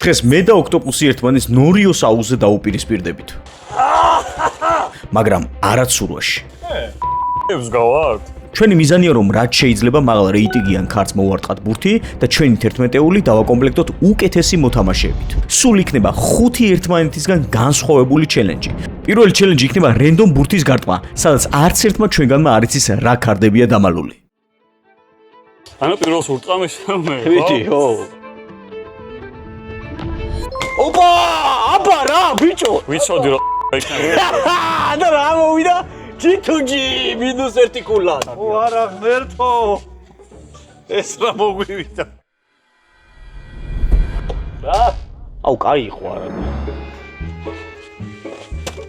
დღეს მე და ოქტოპუსი ერთმანეთს ნორიოს აუზზე დაუპირისპირდებით. მაგრამ არაცურვაში. გავართ. ჩვენი მიზანია რომ რაც შეიძლება მაღალ რეიტინგიან ქართს მოვარტყათ ბურთი და ჩვენი 11-ეული დავაკომპლექტოთ უკეთესი მოთამაშეებით. სულ იქნება 5 ერთმანეთისგან განსხვავებული ჩელენჯი. პირველი ჩელენჯი იქნება რენდომ ბურთის გარტყმა, სადაც არც ერთმა ჩვენგანმა არ იცის რა ქარდებია დამალული. ანუ პირველს ურტყამე შემე. ვიცი, ხო. ოპა, აბა რა, ბიჭო. ვიცოდი რომ იქნება. და რა მოვიდა? G2G -1 კულად. ო არა ღმერთო. ეს რა მოგვივიდა? რა? აუ, კაი იყო არა.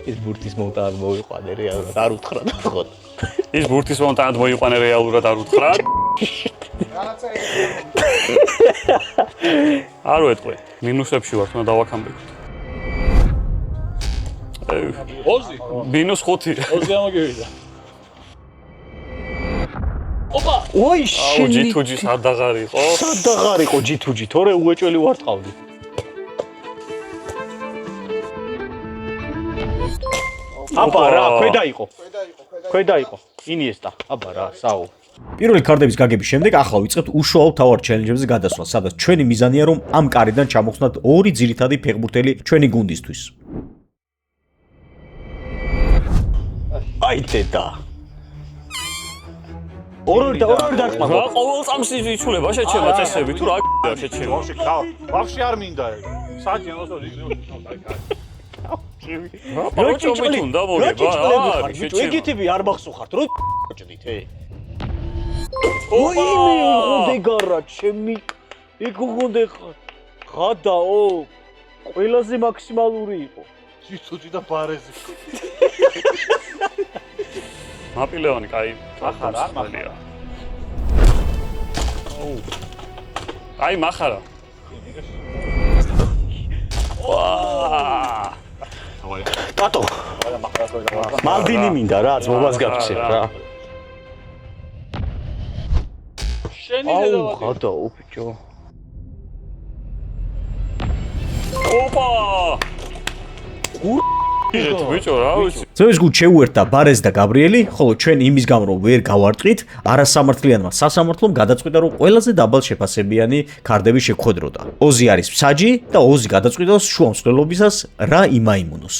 ეს ბურთის მომტან მოიყვანე რეალურად არ უთხრა და ხო. ის ბურთის მომტანად მოიყვანე რეალურად არ უთხრა. არ ვეტყვი. მინუსებში ვართ, უნდა დავაქამბეკოთ. ოზი? -5. ოზი ამოგივიდა. ოპა, ოი აუ, G2G სადაღარ იყო. სადაღარ იყო G2G, თორე უეჭველი ვარტყავდი. აბა რა, ქვედა იყო. ქვედა იყო. ინიესტა. აბა რა, საუ. პირველი ქარდების გაგების შემდეგ ახლა ვიწყებთ უშუალო თავარ ჩელენჯებზე გადასვლა, სადაც ჩვენი მიზანია რომ ამ კარიდან ჩამოხსნათ 2 ძირითადი ფეხბურთელი ჩვენი გუნდისთვის. აი დედა. ორი დარტყმა. რა ყოველ წამს იცვლება შეჩება წესები თუ რა შეჩება. ბავშვი არ მინდა. საჭი მოსო რა ჭოჭი უნდა მოგება. ბიჭო, ეგეთები არ მახსოვხართ, რო ჭდით, ოი მე გუდეგარა ჩემი ეგ გუნდე ხადაო ყველაზე მაქსიმალური იყო G2G და ბარეზი მაპილეონი კაი ახარა არ მახარა აუ აი მახარა ვაა ბატო მალდინი მინდა რა ძმობას გაქცევ რა აუ ხადაო ბიჭო ოპა ბიჭო რა ვიცი ზევის გუნდ შეუერთდა ბარეს და გაბრიელი, ხოლო ჩვენ იმის გამო რომ ვერ გავარტყით, არასამართლიანმა სასამართლომ გადაწყვიტა რომ ყველაზე დაბალ შეფასებიანი ქარდები შეგხვედროდა. ოზი არის მსაჯი და ოზი გადაწყვიტავს შუა მსვლელობისას რა იმაიმუნოს.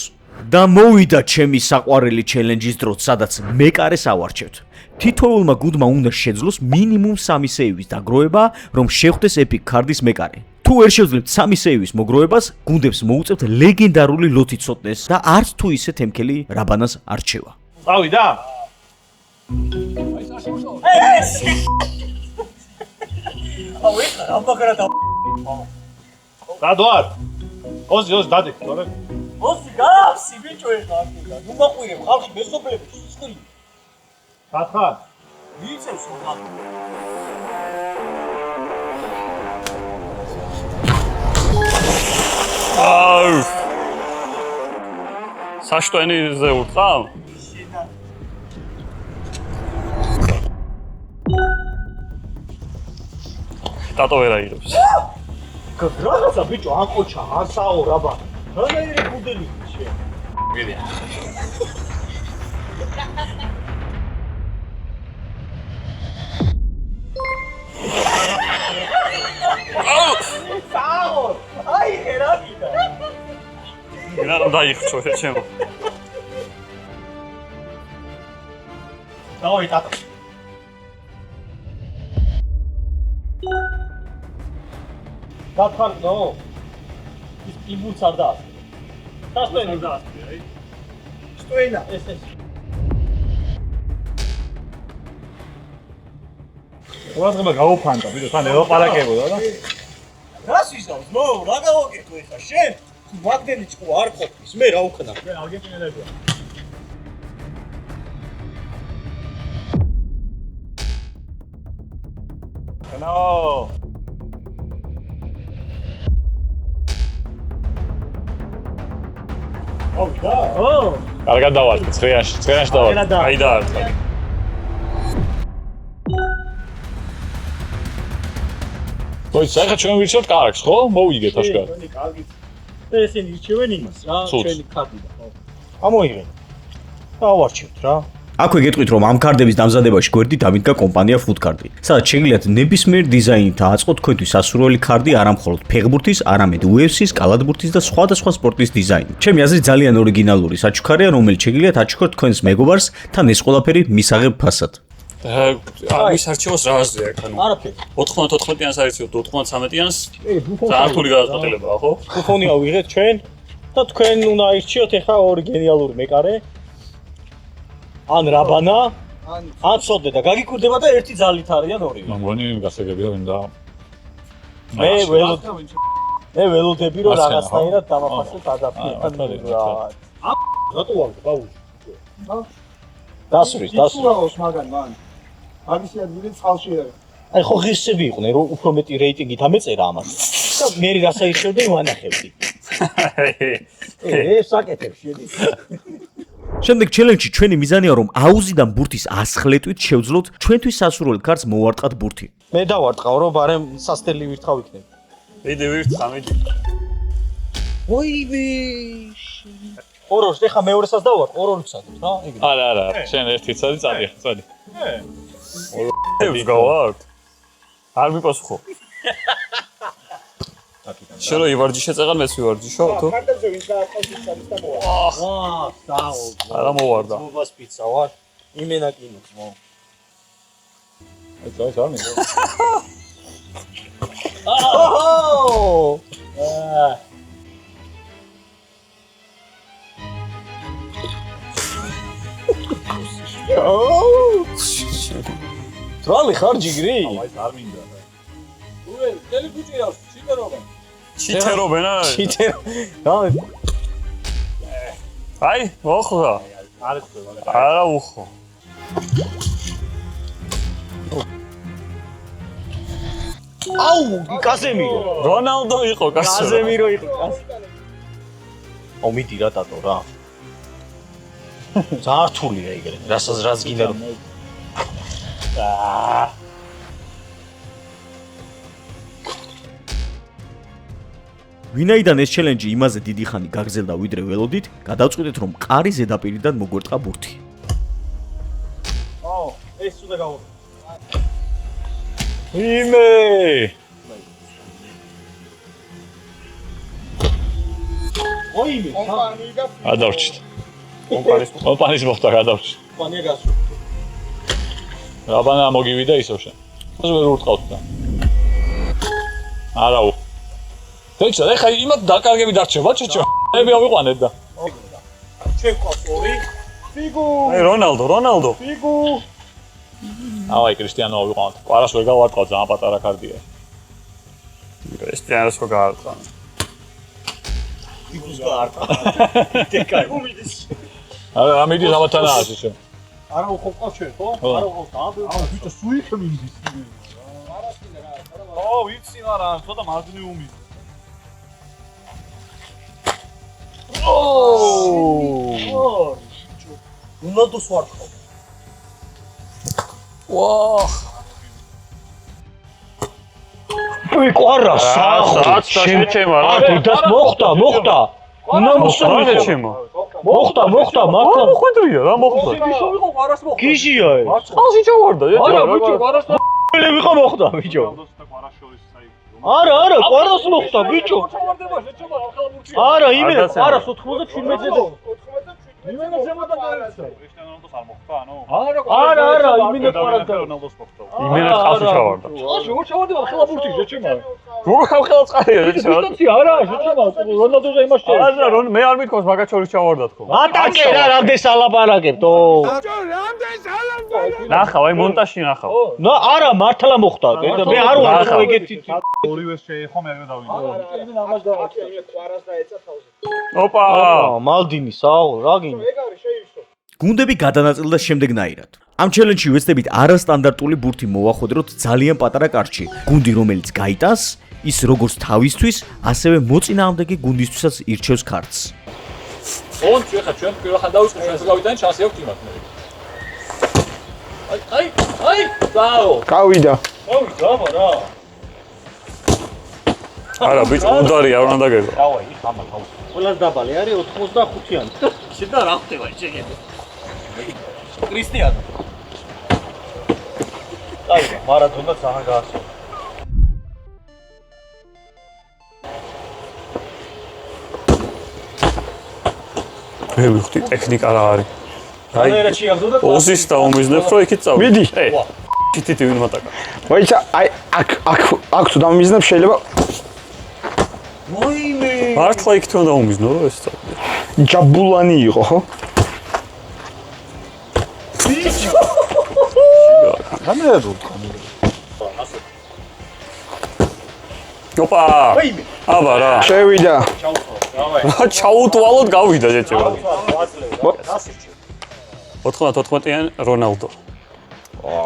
და მოვიდა ჩემი საყვარელი ჩელენჯის დროც, სადაც მეკარეს ავარჩევთ. თითოეულმა გუნდმა უნდა შეძლოს მინიმუმ 3 სეივის დაგროვება, რომ შეხვდეს ეპიკ ქარდის მეკარე. თუ ვერ შევძლებთ 3 სეივის მოგროვებას, გუნდებს მოუწევთ ლეგენდარული ლოთი ცოტნეს და არც თუ ისე თემქელი რაბანას არჩევა. წავიდა? აუ ეხლა რა მაგარა და გადვარ? ოზი დადეკ, თორე ოზი გაფსი ბიჭო ეხლა აქედა. ნუ მაყვირებ ხალხი მეზობლებს ისწრი. გათხარ? მიწევს რა. აუ საშტოენიზე ურტყავ ტატო ვერ აიღებს რაღაცა ბიჭო აკოჩა ასაო რაბა რანაირი გუდელი შე ვიდია საო აი ერაგიდა რა დაიხჩო შეჩემო დავაი ტატო გათხარდო ის იმულს არ დაასწრე დასწრე დაასწრე აი სტოენა ეს ყურადღება გაუფანტა ბიჭო თან ელაპარაკებოდა და რას ისავს მო რა გავაკეთო ეხა შენ მაგდენი ჭკო არ ყოფნის მე რა უქნა შენ არგენტინელებია ნო კარგად დავართ, ცხენაში დავართ. აი დაარტყა. მოიც ახლა ჩვენ ვირჩევთ კარგს, ხო? მოვიგეთ აშკარად. ჩვენი კარგი. ესენი ირჩევენ იმას რა, ჩვენი კარტიდან, ხო. ამოიღეთ. დავარჩევთ რა. აქვე გეტყვით რომ ამ კარდების დამზადებაში გვერდით დამიდგა კომპანია Foodcard-ი, სადაც შეგიძლიათ ნებისმიერ დიზაინით დააწყოთ თქვენთვის სასურველი კარდი არა მხოლოდ ფეხბურთის, არამედ UFC-ს, კალათბურთის და სხვადასხვა სპორტის დიზაინი. ჩემი აზრით ძალიან ორიგინალური საჩუქარია, რომელიც შეგიძლიათ აჩუქოთ თქვენს მეგობარს თან ეს ყველაფერი მისაღებ ფასად. ამის არჩევას რა აზრი აქვს? ანუ არაფერი. 94-იანს არიცოთ 93-იანს. ზართული გადაწყვეტილებაა, ხო? ბუფონი ავიღეთ ჩვენ და თქვენ უნდა ირჩიოთ ახლა ორი გენიალური მეკარე. ან რაბანა, ან სოდე და გაგიკვირდება და ერთი ძალით არიან ორივე. მგონი გასაგებია ვინ და მე ველოდები რომ რაღაცნაირად დამაფასოთ ადაპტირებად. რატო ვარ ბაუში? დასვრის. მაგან მან. მაგის ადგილი წყალში არის. აი ხო ღირსები იყვნენ რომ უფრო მეტი რეიტინგით ამეწერა ამას. და მე რასაც აიხშევდი ვანახებდი. საკეთებს შედის. შემდეგ ჩელენჯში ჩვენი მიზანია რომ აუზიდან ბურთის ასხლეტვით შევძლოთ ჩვენთვის სასურველ კარდს მოვარტყათ ბურთი. მე დავარტყავ რომ ბარემ სასტელი ვირთხავ იქნებ. ვიდე ვირთხა მიდი. ოივე. ორს ეხა მეორესაც დავარ, ორ-ორი ვცადებ რა, ეგრე. არა, შენ ერთი წადი წადია, წადი. ეს გავართ. არ მიპასუხო. შენ რო ივარჯიშე წეღარ მეც ვივარჯიშო, თუ? კარტებზე ვინ დააწყავს ის არის და მოვა. დაო. არა მოვარდა. მობას პიცა ვარ. იმენა კინოს მო. ეს არ მინდა. აჰო! ტრალი ხარ ჯიგრი? ეს არ მინდა. უე, დელი ბუჭირავს, ჩიტერობენ. ჩიტერობენ აი. ჩიტერ. რა? აი, მოხდა. არა უხო. აუ, კაზემირო. რონალდო იყო კაცო. კაზემირო იყო. აუ მიდი რა დატო რა. ზართულია ეგრე. რაც გინდა რომ ვინაიდან ეს ჩელენჯი იმაზე დიდი ხანი გაგრძელდა ვიდრე ველოდით, გადავწყვიტეთ რომ მყარი ზედაპირიდან მოგვერტყა ბურთი. აუ, ეს უნდა გავა. იმე! ოიმე, კომპანია და გადავრჩით. კომპანიის მოხდა გადავრჩით. კომპანია გასულ. რაბანა მოგივიდა ისო შენ. ეს ვერ ურტყავთ და. არაუ. თეჩა, ეხა იმათ დაკარგები დარჩება, ჩეჩო. მე ავიყვანეთ და. ჩვენ ყავს ორი. ფიგუ. აი რონალდო. ფიგუ. აი კრისტიანო ავიყვანეთ. ყარას ვერ გავარტყავ ძალიან პატარა კარდია. კრისტიანოს რო გაარტყა. ფიგუს გაარტყა. დეკაი. უმიდის. არა, ამიდის ამათანაა შენ. არა ხო ყავს ჩვენ, ხო? არა ხო, აა ბიჭო სუიქ მინდის. ო, ვიცი არა, ცოტა მაგნიუმი. რონალდოს ვარტყავ. ვაჰ. უი ყვარა საათ და შეჩემა რა. დას მოხდა. უნდა მოსწავლე შეჩემა. მოხდა, მართლა. მოხდია რა მოხდა. ბიჭო ვიყო ყვარას მოხდა. გიჟია ეს. წყალში ჩავარდა. არა ბიჭო ყვარას მოხდა. ვიყო მოხდა ბიჭო. არა, ყვარას მოხდა ბიჭო. არა, იმენა ყვარას 97-ზე და იმენა ზემოდან დაეცა. კრისტიანოს არ მოხდა, ანუ? არა, იმენა ყვარას და რონალდოს მოხდა. იმენა წყალში ჩავარდა. წყალში ო ჩავარდება ხელა ბურთი შეჩემა. როგორ ხალხელა წყალია შეჩემა. დისტანცია არა, შეჩემა რონალდოზე იმას შეიძლება. არა, მე არ მithქოს მაგათ შორის ჩავარდა თქო. ატაკე რა რამდენს ალაპარაკებთ? ნახავ, აი მონტაჟში ნახავ. არა, მართლა მოხდა. მე არ ვარ ეგეთი. ორივე შეეხო მე დავინდა. იმენა ამას დავაჭე. ყვარას დაეცა თავზე. ოპა. მალდინი საო, რა გინდა? ეგ არის შეივსო. გუნდები გადანაწილდა შემდეგნაირად. ამ ჩელენჯში ვეცდებით არასტანდარტული ბურთი მოვახვედროთ ძალიან პატარა კარტში. გუნდი რომელიც გაიტანს, ის როგორც თავისთვის, ასევე მოწინააღმდეგე გუნდისთვისაც ირჩევს კარტს. ონც ეხა ჩვენ პირველად დავიწყო ჩვენს გავიტანეთ შანსი აქვს იმათ მე. აი, დაო. გავიდა. ავი, დავა რა. არა ბიჭო უნდარი არ უნდა გერო დავაი ხამა ხამა ყველას დაბალი არის 85-იანი შედა რა ხდება შეგები კრისტიანო აი მარათონდა ძალიან გაასწრო მე ვიხდი ტექნიკა რა არის აი რა შეაგდო და ოზის დაუმიზნებ რომ იქით წავი მიდი. ჩიტიტი ვინ მატაკა მოიცა აი აქ თუ დამიზნებ შეიძლება მოიმე მართლა იქით უნდა უმიზნო რომ ეს წავი ჯაბულანი იყო ხო? ოპა აბა რა შევიდა. რა ჩაუტვალოთ გავიდა შეჭება 94-იან რონალდო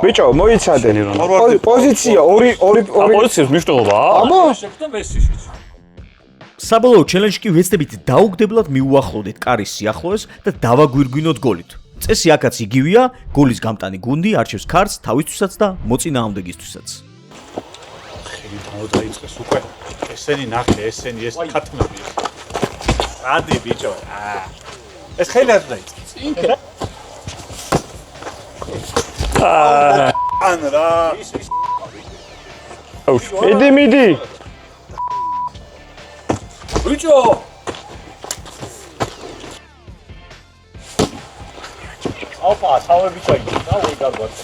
ბიჭო, მოიცადე. შენი რონალდო. პოზიცია ორი პოზიციის მნიშვნელობა აბა შეკვდა მესიში. საბოლოო ჩელენჯი კი ვეცდებით დაუგდებლად მიუახლოვდეთ კარის სიახლოვეს და დავაგვირგვინოთ გოლით. წესი აქაც იგივეა, გოლის გამტანი გუნდი არჩევს ქარს თავისთვისაც და მოწინააღმდეგისთვისაც. დაიწყეს უკვე ესენი ნახე ესენი ეს ქათმები ადი ბიჭო ეს ხელი არ დაიწყეს ან რა მიდი ბიჭო ოპა თავები ჩაიგდა და ვი გარბათ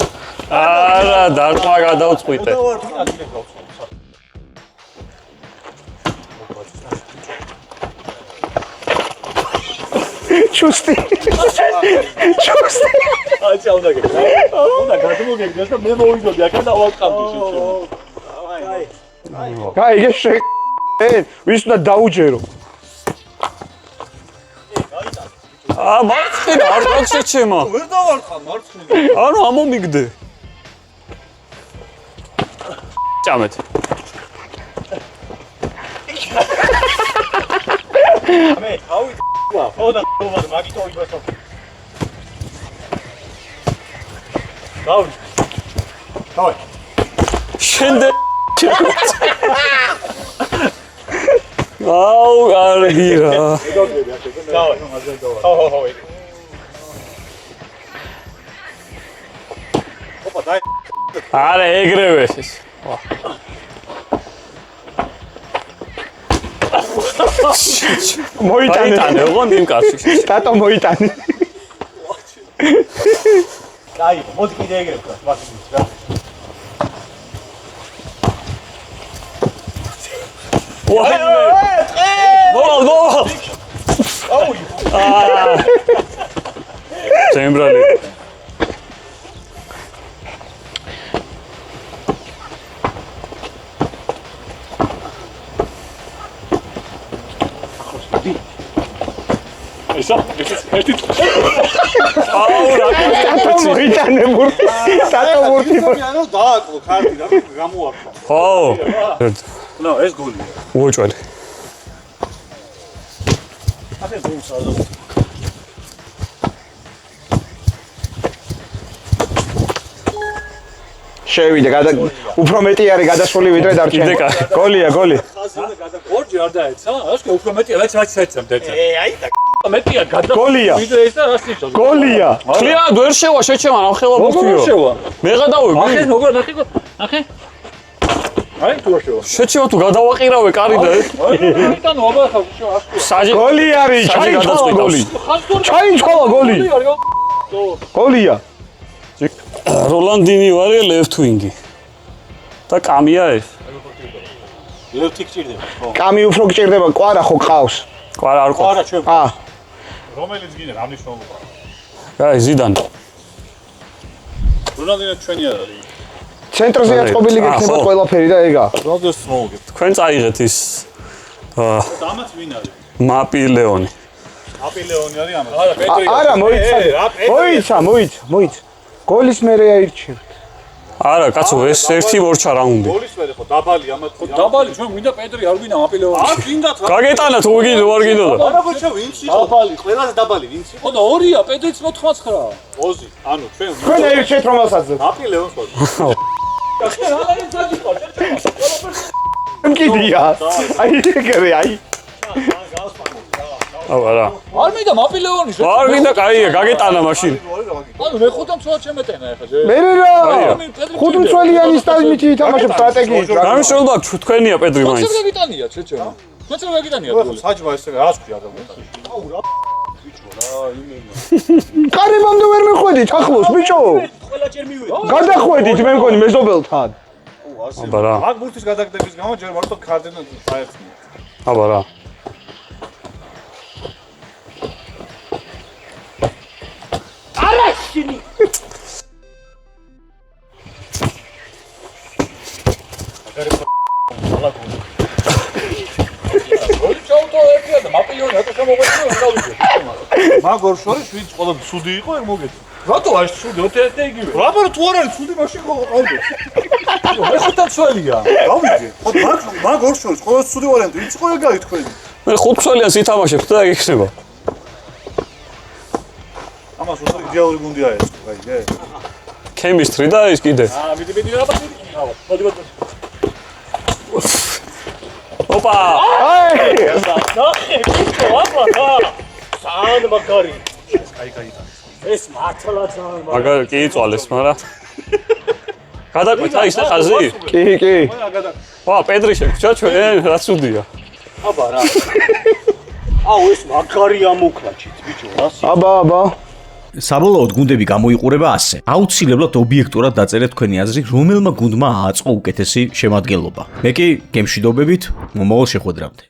არა დარტყმა გადავწყვიტე ჩუსტი აი ჩაუდა გეკ უნდა გადმოგეგდეს და მე მოვიდოდი აქ და ვაკამდი შეჭო გაიგე შე ვის უნდა დაუჯერო მარცხინა არ გაგშეჩემა ვერ დავარხა მარცხნივ ანუ ამომიგდე ჭამეთ მე თავი ხოდა ხოდა მაგითო იბასო დავი შენდე აუ კარგი რა დავი ხო ოპა დაი არა ეგრევე ეს მოიტანე ოღონდ იმ კაცში ტატო მოიტანე აი მოდი კიდე ეგრევე ვასი რა მო აუი ზემბრალი ესა ერთი აუ რა ტატო მოიტანე ტატო მოიტანე ანუ დააკლო ქარტი და გამოაქვს ხო ნო ეს გოლია უოჭველი ასე გულსა შევიდა უფრო მეტი არის გადასული ვიდრე დარჩენილი გოლია გოლი ორჯერ არ დაეცა ასკე უფრო მეტია რაც ეცემ დეცა აი და მეტია გადა გოლია ვიდრე ეს და რას ნიშნავს გოლია ხლიანად ვერ შევა შეჩემა ნახელა მოფიო შევა მე გადავები ახე მოგა ნახე აი თუ არ შევა შეჩემა თუ გადავაყირავე კარი და იტანო აბა ხა ასკე საჯი გოლი არის ჩაიწყალა გოლი ჩაიწყალა გოლი გოლია როლანდინი ვარ ლევთ ვინგი და კამია ეს ლევთი გჭირდება ხო კამი უფრო გჭირდება კვარა ხო ყავს კვარა არ ყოფ არა ჩვენ რომელიც გინდა რა მნიშვნელობა აი ზიდანი რონალდინო ჩვენი არ არის ცენტრზე აწყობილი გექნება ყველაფერი და ეგა რონალდოს მოვგებ თქვენ წაიღეთ ის ამათ ვინ არის მაპილეონი აპილეონი არის ამათ არა პეტრი არა მოიცა გოლის მერე აირჩიე არა კაცო ეს ერთი მორჩა რა უნდა გოლის ვერ ხო დაბალი ამათ დაბალი ჩვენ გვინდა პეტრი არ გვინდა აპილეონი არ გინდათ რა გაგეტანა თუ გინდა ვარ გინდა და არა ბოჭო ვინც იყო დაბალი ყველაზე დაბალი ვინც იყო ხო და ორია პეტრიც 99 ოზი ანუ ჩვენ თქვენ აირჩიეთ რომელსაც აპილეონს ვარ კიდია. აი ეგრე, აი. აბა რა. არ მინდა მაპილეონის. არ მინდა, კაია, გაგეტანა მაშინ. ანუ მე ხუთამ ცოტა შემეტენა ახლა ჯერ. მე რა. ხუთმცველიანი სტადიუმი ითამაშებს სტრატეგიით. გამიშრობა თქვენია პედრი მაინც. კონცერტი გიტანია, ჩეჩო. კონცერტი გიტანია. საჯმა ესე რა თქვი ადამიანი. კარებამდე ვერ მეხვედით ახლოს, ბიჭო. ყველაჯერ მივედი. გადახვედით მე მგონი მეზობელთან. აბა რა. მაგ ბურთის გადაგდების გამო ჯერ მარტო ქარდენად დაერწმია. აბა რა. არაშინი. მაგ ორ შორის ვინც ყველა ცუდი იყო ეგ მოგეწო. რატო არ შევდი ერთ-ერთი იგივე? რაბარო თუ არ არის ცუდი მაშინ ყავდე. მე ხუთამ ცველია. გავიგე. ხო მაგ ორ შორის ყველა ცუდი ვარიანტი ვინც იყო ეგ არის თქვენი. მე ხუთმცველიანს ითამაშებთ და ეგ იქნება. ამას უბრალოდ იდეალური გუნდი არის, გაიგე? ქემისტრი და ის კიდე. მიდი რა ბატონი. მოდი ბატონი. ოპა! აი! ნახე, ბიჭო, აბა რა. სან მაგარი. კაი. ეს მართლა ძალიან მაგარი. მაგარი კი იწვალეს, მაგრამ გადაკვეთა ის ხაზი? კი. ვა, პედრი შეგვჭა ჩვენ, რა ცუდია. აბა რა. აუ ეს მაგარი ამოქრაჩით, ბიჭო, რა. აბა. საბოლოოდ გუნდები გამოიყურება ასე. აუცილებლად ობიექტურად დაწერეთ თქვენი აზრი, რომელმა გუნდმა ააწყო უკეთესი შემადგენლობა. მე კი გემშვიდობებით მომავალ შეხვედრამდე.